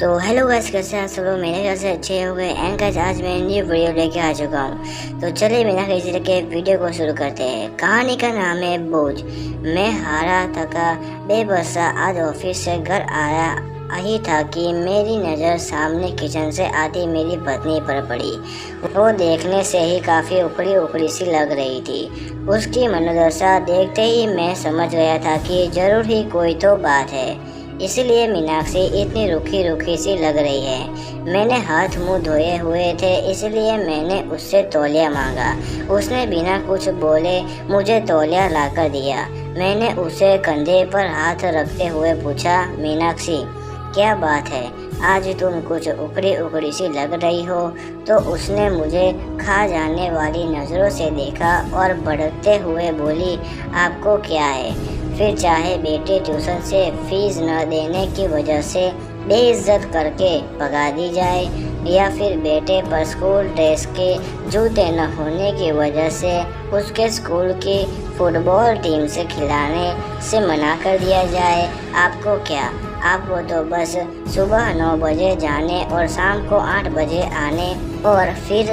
Hello guys, कैसे हैं सब लोग। मेरे ख्याल से अच्छे हो गए। एंड गाइस, आज मैं न्यू वीडियो लेके आ चुका हूँ। तो चलिए बिना किसी के वीडियो को शुरू करते हैं। कहानी का नाम है बोझ। मैं हारा थका बेबसा आज ऑफिस से घर आया ही था कि मेरी नज़र सामने किचन से आती मेरी पत्नी पर पड़ी। वो देखने से ही काफ़ी उखड़ी उखड़ी सी लग रही थी। उसकी मनोदशा देखते ही मैं समझ गया था कि ज़रूर ही कोई तो बात है, इसलिए मीनाक्षी इतनी रूखी रूखी सी लग रही है। मैंने हाथ मुंह धोए हुए थे, इसलिए मैंने उससे तौलिया मांगा। उसने बिना कुछ बोले मुझे तौलिया लाकर दिया। मैंने उसे कंधे पर हाथ रखते हुए पूछा, मीनाक्षी क्या बात है, आज तुम कुछ उखड़ी उखड़ी सी लग रही हो। तो उसने मुझे खा जाने वाली नज़रों से देखा और भड़कते हुए बोली, आपको क्या है, फिर चाहे बेटे ट्यूशन से फीस न देने की वजह से बेइज्जत करके भगा दी जाए, या फिर बेटे पर स्कूल ड्रेस के जूते न होने की वजह से उसके स्कूल की फुटबॉल टीम से खिलाने से मना कर दिया जाए। आपको क्या, आपको तो बस सुबह 9 बजे जाने और शाम को 8 बजे आने और फिर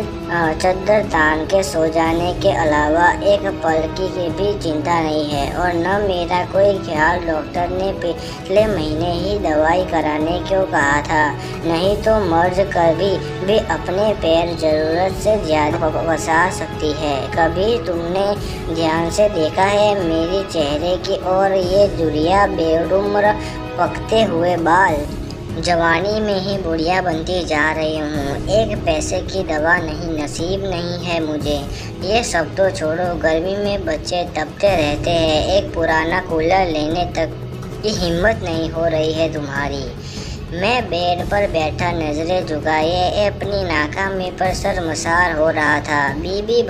चद्दर तान के सो जाने के अलावा एक पल की भी चिंता नहीं है। और न मेरा कोई ख्याल डॉक्टर ने पिछले महीने ही दवाई कराने क्यों कहा था, नहीं तो मर्ज कभी भी अपने पैर ज़रूरत से ज़्यादा फंसा सकती है। कभी तुमने ध्यान से देखा है मेरी चेहरे की और ये जुड़िया बेउम्र पकते हुए बाल? जवानी में ही बुढ़िया बनती जा रही हूँ। एक पैसे की दवा नहीं नसीब नहीं है मुझे। ये सब तो छोड़ो, गर्मी में बच्चे तपते रहते हैं, एक पुराना कूलर लेने तक की हिम्मत नहीं हो रही है तुम्हारी। मैं बेड पर बैठा नजरें झुकाए अपनी नाकामी पर शर्मसार हो रहा था। बीबी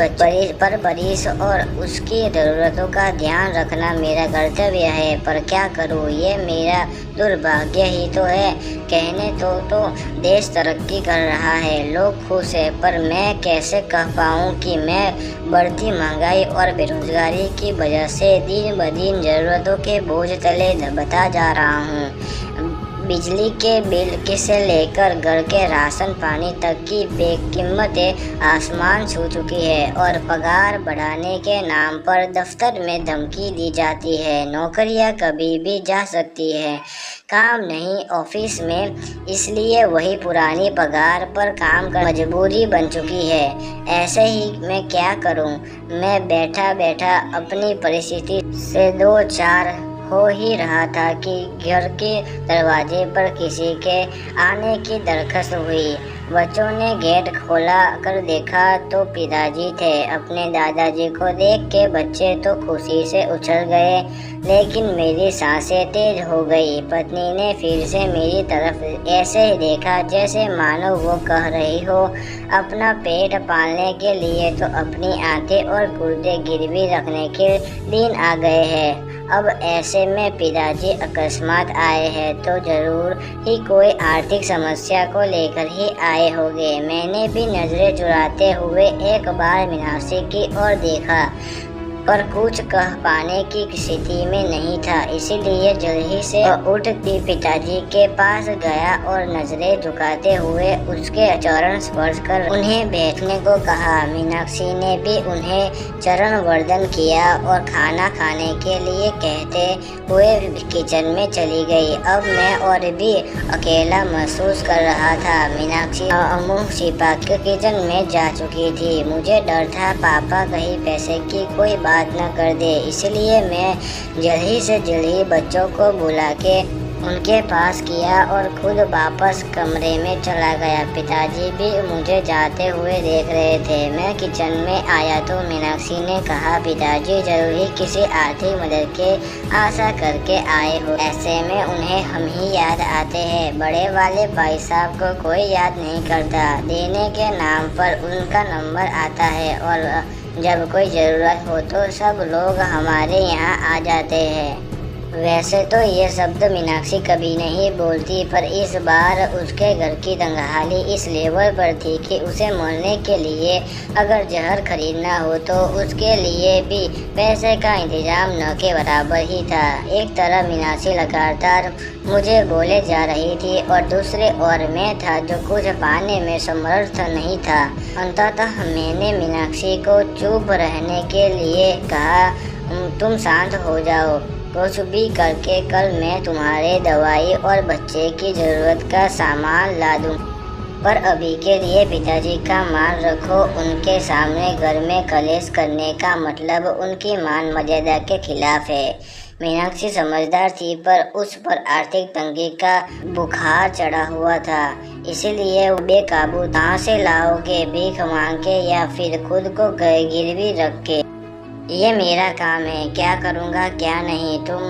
परवरिश और उसकी ज़रूरतों का ध्यान रखना मेरा कर्तव्य है, पर क्या करूँ, ये मेरा दुर्भाग्य ही तो है। कहने तो देश तरक्की कर रहा है, लोग खुश है, पर मैं कैसे कह पाऊँ कि मैं बढ़ती महंगाई और बेरोजगारी की वजह से दिन ब दिन ज़रूरतों के बोझ तले दबता जा रहा हूँ। बिजली के बिल से लेकर घर के राशन पानी तक की बेकीमतें आसमान छू चुकी है, और पगार बढ़ाने के नाम पर दफ्तर में धमकी दी जाती है। नौकरियां कभी भी जा सकती है, काम नहीं ऑफिस में, इसलिए वही पुरानी पगार पर काम कर मजबूरी बन चुकी है। ऐसे ही मैं क्या करूं? मैं बैठा बैठा अपनी परिस्थिति से दो चार हो ही रहा था कि घर के दरवाजे पर किसी के आने की दरख्वास्त हुई। बच्चों ने गेट खोला कर देखा तो पिताजी थे। अपने दादाजी को देख के बच्चे तो खुशी से उछल गए, लेकिन मेरी सांसें तेज हो गई। पत्नी ने फिर से मेरी तरफ ऐसे ही देखा जैसे मानो वो कह रही हो, अपना पेट पालने के लिए तो अपनी आंखें और गुर्दे गिरवी रखने के दिन आ गए हैं। अब ऐसे में पिताजी अकस्मात आए हैं तो ज़रूर ही कोई आर्थिक समस्या को लेकर ही आए होंगे। मैंने भी नज़रें चुराते हुए एक बार मीनाक्षी की ओर देखा, पर कुछ कह पाने की स्थिति में नहीं था, इसीलिए जल्दी से उठ पिताजी के पास गया और नजरें झुकाते हुए उसके चरण स्पर्श कर उन्हें बैठने को कहा। मीनाक्षी ने भी उन्हें चरण वंदन किया और खाना खाने के लिए कहते हुए किचन में चली गई। अब मैं और भी अकेला महसूस कर रहा था। मीनाक्षी मुँह छिपा के किचन में जा चुकी थी। मुझे डर था पापा कहीं पैसे की कोई बात न कर दे, इसलिए मैं जल्दी से जल्दी बच्चों को बुला के उनके पास किया और खुद वापस कमरे में चला गया। पिताजी भी मुझे जाते हुए देख रहे थे। मैं किचन में आया तो मीनाक्षी ने कहा, पिताजी जरूर ही किसी आर्थिक मदद के आशा करके आए हो। ऐसे में उन्हें हम ही याद आते हैं, बड़े वाले भाई साहब को कोई याद नहीं करता। देने के नाम पर उनका नंबर आता है और जब कोई ज़रूरत हो तो सब लोग हमारे यहाँ आ जाते हैं। वैसे तो ये शब्द मीनाक्षी कभी नहीं बोलती, पर इस बार उसके घर की तंगहाली इस लेवल पर थी कि उसे मरने के लिए अगर जहर खरीदना हो तो उसके लिए भी पैसे का इंतजाम न के बराबर ही था। एक तरफ मीनाक्षी लगातार मुझे बोले जा रही थी और दूसरे ओर मैं था जो कुछ पाने में समर्थ नहीं था। अंततः मैंने मीनाक्षी को चुप रहने के लिए कहा, तुम शांत हो जाओ, कुछ भी करके कल मैं तुम्हारे दवाई और बच्चे की ज़रूरत का सामान ला दूँ, पर अभी के लिए पिताजी का मान रखो। उनके सामने घर में कलेश करने का मतलब उनकी मान मर्यादा के खिलाफ है। मीनाक्षी समझदार थी, पर उस पर आर्थिक तंगी का बुखार चढ़ा हुआ था, इसीलिए वो बेकाबू कहाँ से लाओगे, भीख मांग के या फिर खुद को गिरवी रख के। ये मेरा काम है, क्या करूँगा क्या नहीं, तुम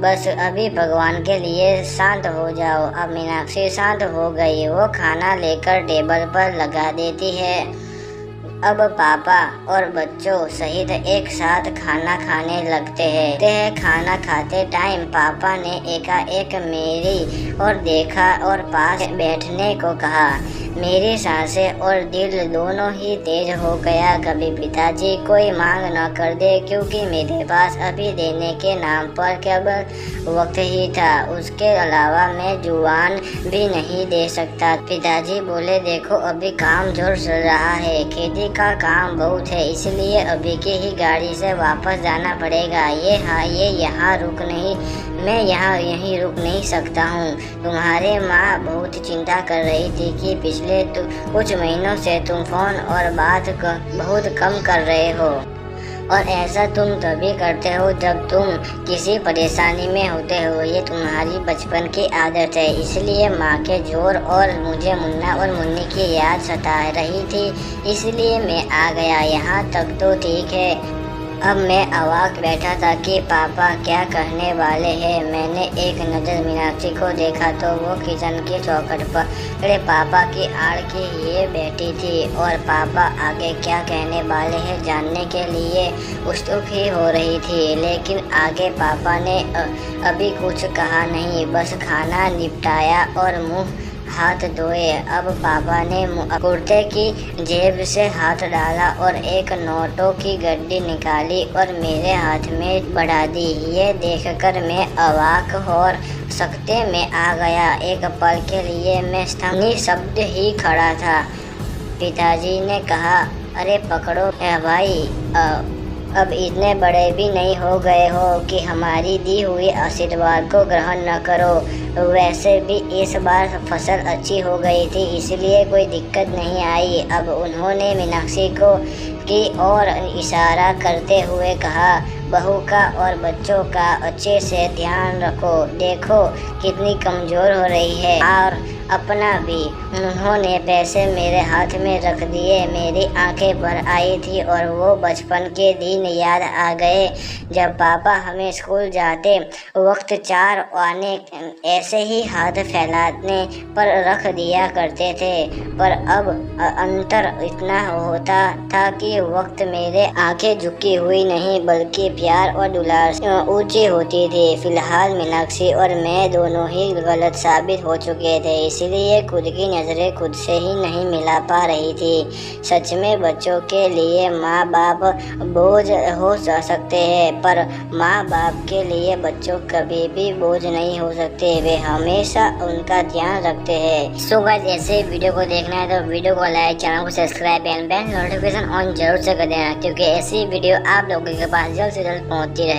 बस अभी भगवान के लिए शांत हो जाओ। अब मीनाक्षी शांत हो गई। वो खाना लेकर टेबल पर लगा देती है। अब पापा और बच्चों सहित एक साथ खाना खाने लगते हैं। खाना खाते टाइम पापा ने एकाएक मेरी और देखा और पास बैठने को कहा। मेरी सांसें और दिल दोनों ही तेज हो गया। कभी पिताजी कोई मांग न कर दे, क्योंकि मेरे पास अभी देने के नाम पर केवल वक्त ही था, उसके अलावा मैं जुबान भी नहीं दे सकता। पिताजी बोले, देखो अभी काम जोर चल रहा है, खेती का काम बहुत है, इसलिए अभी की ही गाड़ी से वापस जाना पड़ेगा। ये यहाँ रुक नहीं, मैं यहीं रुक नहीं सकता हूँ। तुम्हारे माँ बहुत चिंता कर रही थी कि पिछले कुछ महीनों से तुम फोन और बात बहुत कम कर रहे हो, और ऐसा तुम तभी करते हो जब तुम किसी परेशानी में होते हो। ये तुम्हारी बचपन की आदत है, इसलिए माँ के जोर और मुझे मुन्ना और मुन्नी की याद सता रही थी, इसलिए मैं आ गया। यहाँ तक तो ठीक है। अब मैं अवाक बैठा था कि पापा क्या कहने वाले हैं। मैंने एक नज़र मीनाक्षी को देखा तो वो किचन की चौखट पर खड़े पापा की आड़ के लिए बैठी थी, और पापा आगे क्या कहने वाले हैं जानने के लिए उत्सुक ही हो रही थी। लेकिन आगे पापा ने अभी कुछ कहा नहीं, बस खाना निपटाया और मुँह हाथ धोए। अब पापा ने कुर्ते की जेब से हाथ डाला और एक नोटों की गड्डी निकाली और मेरे हाथ में बढ़ा दी। ये देखकर मैं अवाक और सकते में आ गया। एक पल के लिए मैं निःशब्द ही खड़ा था। पिताजी ने कहा, अरे पकड़ो भाई, अब इतने बड़े भी नहीं हो गए हो कि हमारी दी हुई आशीर्वाद को ग्रहण न करो। वैसे भी इस बार फसल अच्छी हो गई थी, इसलिए कोई दिक्कत नहीं आई। अब उन्होंने मीनाक्षी को की ओर इशारा करते हुए कहा, बहू का और बच्चों का अच्छे से ध्यान रखो, देखो कितनी कमज़ोर हो रही है, और अपना भी। उन्होंने पैसे मेरे हाथ में रख दिए। मेरी आंखें भर आई थी और वो बचपन के दिन याद आ गए जब पापा हमें स्कूल जाते वक्त चार आने ऐसे ही हाथ फैलाने पर रख दिया करते थे। पर अब अंतर इतना होता था कि वक्त मेरे आंखें झुकी हुई नहीं बल्कि प्यार और दुलार से ऊंची होती थी। फिलहाल मीनाक्षी और मैं दोनों ही गलत साबित हो चुके थे, इसलिए खुद की नज़रें खुद से ही नहीं मिला पा रही थी। सच में बच्चों के लिए माँ बाप बोझ हो सकते हैं, पर माँ बाप के लिए बच्चों कभी भी बोझ नहीं हो सकते, वे हमेशा उनका ध्यान रखते हैं। सो गाइस, ऐसे वीडियो को देखना है तो वीडियो को लाइक, चैनल को subscribe and bell notification on जरूर से कर देना, क्योंकि ऐसी वीडियो आप लोगों के पास जल्द से जल्द पहुँचती रहे।